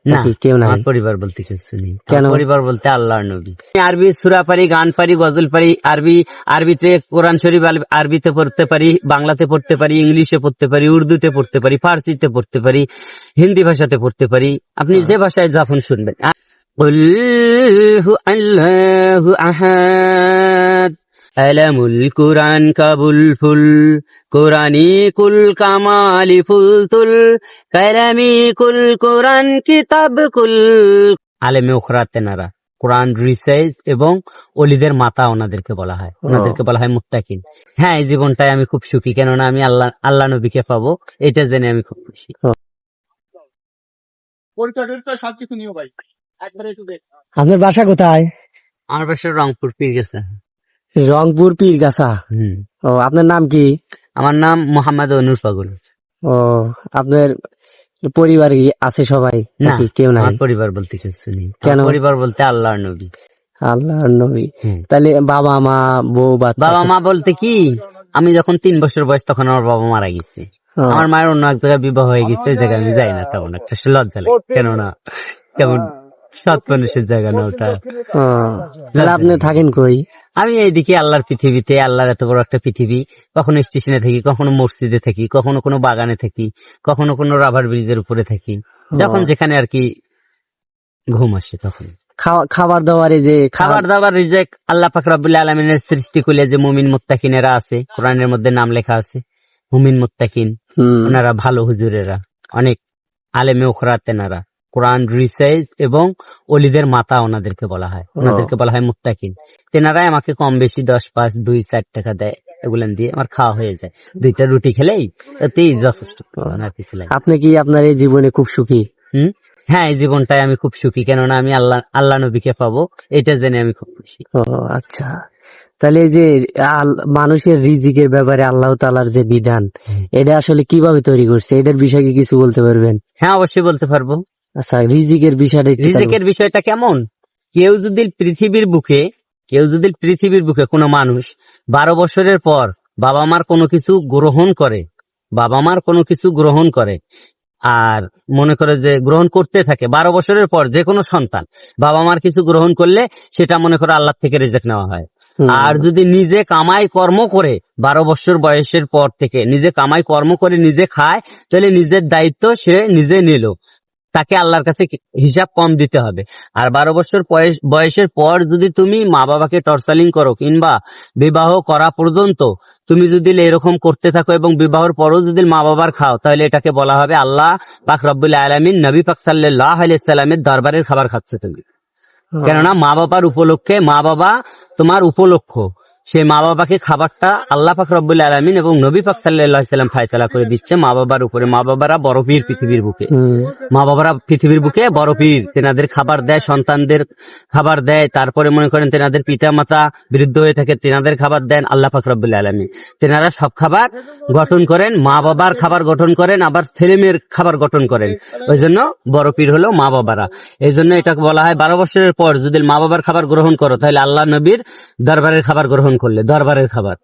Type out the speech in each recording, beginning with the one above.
না, নাকি কেউ নাই? আমার পরিবার বলতে কিছু নেই। কেন? আমার পরিবার বলতে আল্লাহর নবী। আমি আরবি সূরা পারি, গান পারি, গজল পারি, আরবিতে কোরআন শরীফ আরবিতে পড়তে পারি, বাংলাতে পড়তে পারি, ইংলিশে পড়তে পারি, উর্দুতে পড়তে পারি, ফার্সিতে পড়তে পারি, হিন্দি ভাষাতে পড়তে পারি। আপনি যে ভাষায় যখন শুনবেন। قل هو الله أحد আলামুল কুরআন কাবুল ফুল কোরআনি কুল কামালি ফুলতুল কালামি কুল কোরআন কিতাব কুল। আলেমে উখরা তেনারা, কোরআন রিসাইজ এবং ওলিদের মাতা ওনাদেরকে বলা হয়, ওনাদেরকে বলা হয় মুত্তাকিন। হ্যাঁ, এই জীবনটাই আমি খুব সুখী, কেননা আমি আল্লাহ নবীকে পাবো, এটা জেনে আমি খুব খুশি। সবকিছু নিও ভাই, একবারে একটু দেখ। আপনার বাসা কোথায়? আমার বাসা রংপুর পীরগাছা। রংপুর পীরগাছা। ও, আপনার নাম কি? আমার নাম মোহাম্মদ অনুর পাগল। ও, আপনার পরিবার কি আছে সবাই না, নাকি কেউ নাই? আমার পরিবার বলতে কিছু নেই। কেন? পরিবার বলতে আল্লাহর নবী। আল্লাহর নবী। তাহলে বাবা মা বউ বাচ্চা? বাবা মা বলতে কি, আমি যখন 3 বছর বয়স তখন আমার বাবা মারা গেছে। আমার মায়ের অন্য এক জায়গায় বিবাহ হয়ে গেছে, ওই জায়গায় আমি যাই না, তেমন একটা লজ্জা লাগে, কেননা কেমন সৎ মানুষের জায়গা না ওটা। তাহলে আপনি থাকেন কই? আমি এইদিকে আল্লাহর পৃথিবীতে, আল্লাহর এত বড় একটা পৃথিবী, কখনো স্টেশনে থাকি, কখনো মসজিদে থাকি, কখনো কোনো বাগানে থাকি, কখনো কোনো রাবার ব্রিজের উপরে থাকি, যখন যেখানে আর কি ঘুম আসে তখন। খাবার দাবার, এই যে খাবার দাবার রিজেক আল্লাহ পাক রব্বুল আলামিনের সৃষ্টি করলে যে মুমিন মুত্তাকিনেরা আছে, কোরআনের মধ্যে নাম লেখা আছে মুমিন মুত্তাকিন, ওনারা ভালো হুজুরেরা, অনেক আলেমে উখরা তেনারা, কোরআন রিসাইজ এবং ওলিদের মাতা ওনাদেরকে বলা হয়, ওনাদেরকে বলা হয় মুত্তাকিন। তেনারাই আমাকে কম বেশি 10, 5, 2, 4 টাকা দেয়, এগুলান দিয়ে আমার খাওয়া হয়ে যায়। 2টা রুটি খেলেই এতেই যথেষ্ট। আপনি কি আপনার এই জীবনে খুব সুখী? হ্যাঁ, এই জীবনটাই আমি খুব সুখী, কেননা আমি আল্লাহ নবীকে পাবো, এটা জেনে আমি খুব খুশি। ও আচ্ছা, তাহলে এই যে মানুষের রিজিকের ব্যাপারে আল্লাহ তাআলার যে বিধান, এটা আসলে কিভাবে তৈরি করছে, এটার বিষয়ে কিছু বলতে পারবেন? হ্যাঁ, অবশ্যই বলতে পারবো। আচ্ছা, রিজিকের বিষয়টা কেমন? কেউ যদি পৃথিবীর বুকে কোনো মানুষ 12 বছরের পর বাবা মার কোনো কিছু গ্রহণ করে, আর মনে করে যে গ্রহণ করতে থাকে, 12 বছরের পর যে কোনো সন্তান বাবা মার কিছু গ্রহণ করলে সেটা মনে করে আল্লাহ থেকে রিজিক নেওয়া হয়। আর যদি নিজে কামাই কর্ম করে 12 বছর বয়সের পর থেকে নিজে কামাই কর্ম করে নিজে খায়, তাহলে নিজের দায়িত্ব সে নিজে নিল, তাকে আল্লাহর কাছে হিসাব কম দিতে হবে। আর 12 বছর বয়সের পর যদি তুমি মা বাবাকে টর্চারিং করো, কিংবা বিবাহ করা পর্যন্ত তুমি যদি এরকম করতে থাকো এবং বিবাহের পরও যদি মা বাবার খাও, তাহলে এটাকে বলা হবে আল্লাহ পাক রব্বুল আলামিন নবী পাক সাল্লাল্লাহু আলাইহি সাল্লামের দরবারের খাবার খাচ্ছ তুমি। কেননা মা বাবার উপলক্ষে, মা বাবা তোমার উপলক্ষ, সেই মা বাবাকে খাবারটা আল্লাহ পাক রব্বুল আলামিন এবং নবী পাক সাল্লাল্লাহু আলাইহি সাল্লাম ফায়সালা করে দিচ্ছে মা বাবার উপরে। মা বাবারা বড় পীর পৃথিবীর বুকে, বড় পীর। তেনাদের খাবার দেয়, সন্তানদের খাবার দেয়, তারপরে মনে করেন তেনাদের পিতা মাতা বৃদ্ধ হয়ে থাকে, তেনাদের খাবার দেন আল্লাহ পাক রব্বুল আলামিন। তেনারা সব খাবার গঠন করেন, মা বাবার খাবার গঠন করেন, আবার ছেলে মেয়ের খাবার গঠন করেন। ওই জন্য বড় পীর হলো মা বাবারা। এই জন্য এটাকে বলা হয় 12 বছরের পর যদি মা বাবার খাবার গ্রহণ করো, তাহলে আল্লাহ নবীর দরবারের খাবার গ্রহণ করলে, দরবারের খাবার।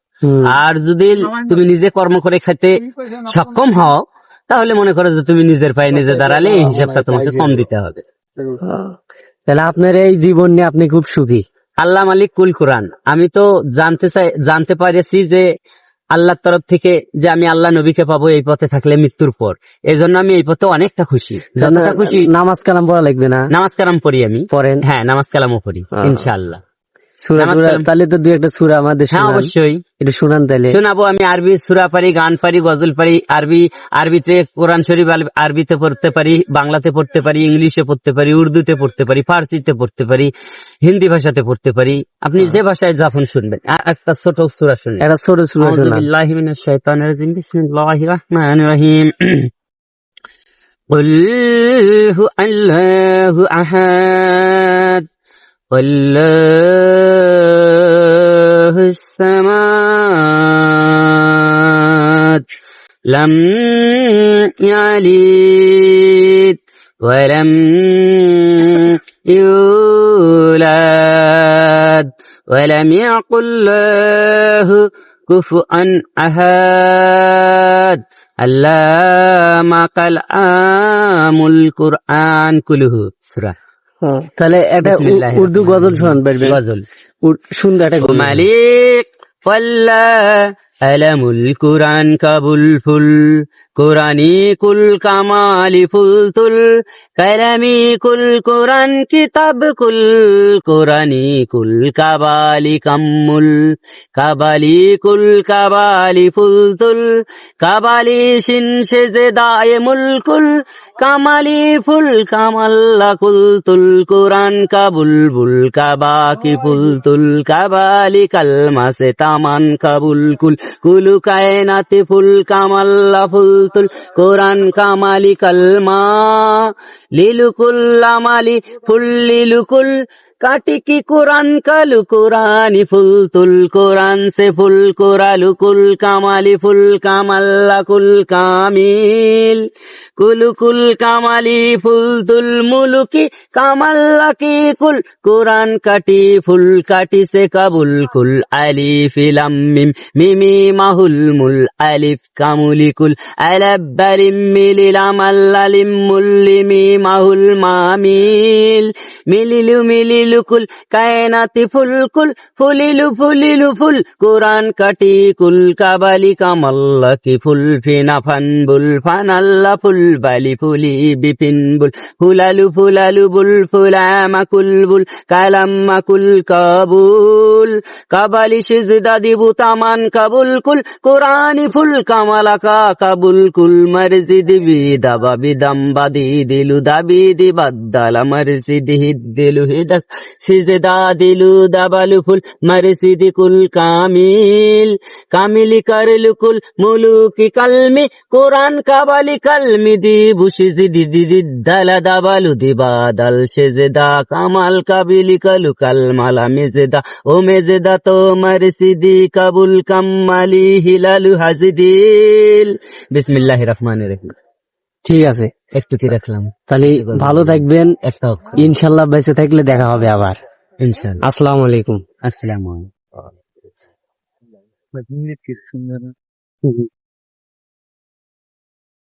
আর যদি তুমি নিজে কর্ম করে খেতে সক্ষম হও, তাহলে মনে করো যে তুমি নিজের পায়ে নিজে দাঁড়ালে এই হিসাবটা তোমাকে কম দিতে হবে। তাহলে আপনার এই জীবন নিয়ে আপনি খুব সুখী? আল্লাহ মালিক কুল কোরআন। আমি তো জানতে পারেছি যে আল্লাহর তরফ থেকে যে আমি আল্লাহ নবীকে পাবো এই পথে থাকলে মৃত্যুর পর। এই জন্য আমি এই পথে অনেকটা খুশি, যতটা খুশি। নামাজ কালাম পড়া লাগবে না? নামাজ কালাম পড়ি আমি। পড়েন? হ্যাঁ, নামাজ কালামও পড়ি ইনশাআল্লাহ। তাহলে তো 2 একটা সূরা আমাদের হ্যাঁ, অবশ্যই একটু শুনান। তাহলে শোনাবো। আমি আরবি সূরা পারি, গান পারি, গজল পারি, আরবিতে কোরআন শরীফ আরবিতে পড়তে পারি, বাংলাতে পড়তে পারি, ইংলিশে পড়তে পারি, উর্দুতে পড়তে পারি, ফার্সিতে পড়তে পারি, হিন্দি ভাষাতে পড়তে পারি। আপনি যে ভাষায় যখন শুনবেন। একটা ছোট সূরা শুনুন। একটা ছোট সূরা শুনুন। আউযু বিল্লাহি মিনাশ শাইতানির রাজিম। বিসমিল্লাহির রহমানির রহিম। কুল হু আল্লাহু আহাদ আল্লাহুস সামাদ লাম ইয়ালিদ ওয়া লাম ইউলাদ ওয়া লাম ইয়াকুল লাহু কুফুয়ান আহাদ আল্লামা কালামুল কুরআন কুলহু সূরা। তাহলে একটা বিসমিল্লাহির উর্দু রহমানির গজল রহিম। শোনান পারবেন? গজল। সুন্দর একটা গজল। মালিক ফল্লা আলামুল কুরআন কাবুল ফুল কোরআনি কুল কামালি ফুলতুল কালামি কুল কোরআন কিতাব কুল কোরআনি কুল কাবালি কাম্মুল কাবালি কুল কাবালি ফুলতুল কাবালি শিন সেজে দায়ে মুলকুল কামালি ফুল কামাল্লা কুলতুল কোরআন কাবুল বুল কাবা কি ফুলতুল কাবালি কালমা সে তামান কাবুল কুল কুলু কায়নাতে ফুল কামাল্লা ফুলতুল কোরআন কামালি কালমা লিলুকুল আমালি ফুল লিলুকুল কাটিকি কোরআন কালু কোরআনি ফুলতুল কোরআন সে ফুল কোরালু কুল কামালি ফুল কামাল্লা কুল কামিল কুলুকুল কামালি ফুলতুল মুলুকি কামাল্লা কি কুল কোরআন কাটি ফুল কাটি সে কাবুল কুল আলিফ লাম মিম মিমি মাহুল মুল আলিফ কামুলি কুল আলাব্বালিম মিলিলাম আল্লালিম মুল্লিমি মাহুল মামিল মিলিলু মিলিলু কুল কায়নাতি ফুলকুল ফুলিলু ফুলিলু ফুল কোরআন কাটি কুল কাবালি কামাল্লা কি ফুল ফিনা ফানবুল ফানাল্লা ফুল বালি ফুলি বিপিন বুল ফুলালু ফুলালু বুল ফুলামা কুল বুল কালাম্মা কুল কাবুল কাবালি সিজদা দিবু তামান কাবুল কুল কোরআনি ফুল কামালা কা কাবুল কুল মরজিদ বিদাবা বিদাম বাদি দিলু দাবি দি বাদ্দালা মরজিদ হিদ্দিলু হিদাস সিজদা দিলু দাবালু ফুল মরজিদ কুল কামিল কামিলি করলু কুল মুলুকি কালমি কোরআন কাবালি কালমি দি বুশিজি দিদি দালা দাবালু দিবাদাল সেজদা কামাল কাবিলি কালু কালমালা মেজেদা ও মেজেদা তো মরজিদি কাবুল কাম্মালি হিলালু হাজিদিল। বিসমিল্লাহির রহমানির রহিম। ঠিক আছে, একটু কি রাখলাম, তাহলে ভালো থাকবেন, একটা অক্ষর। ইনশাল্লাহ বেঁচে থাকলে দেখা হবে আবার। ইনশাআল্লাহ। আসসালামু আলাইকুম। আসসালামু আলাইকুম।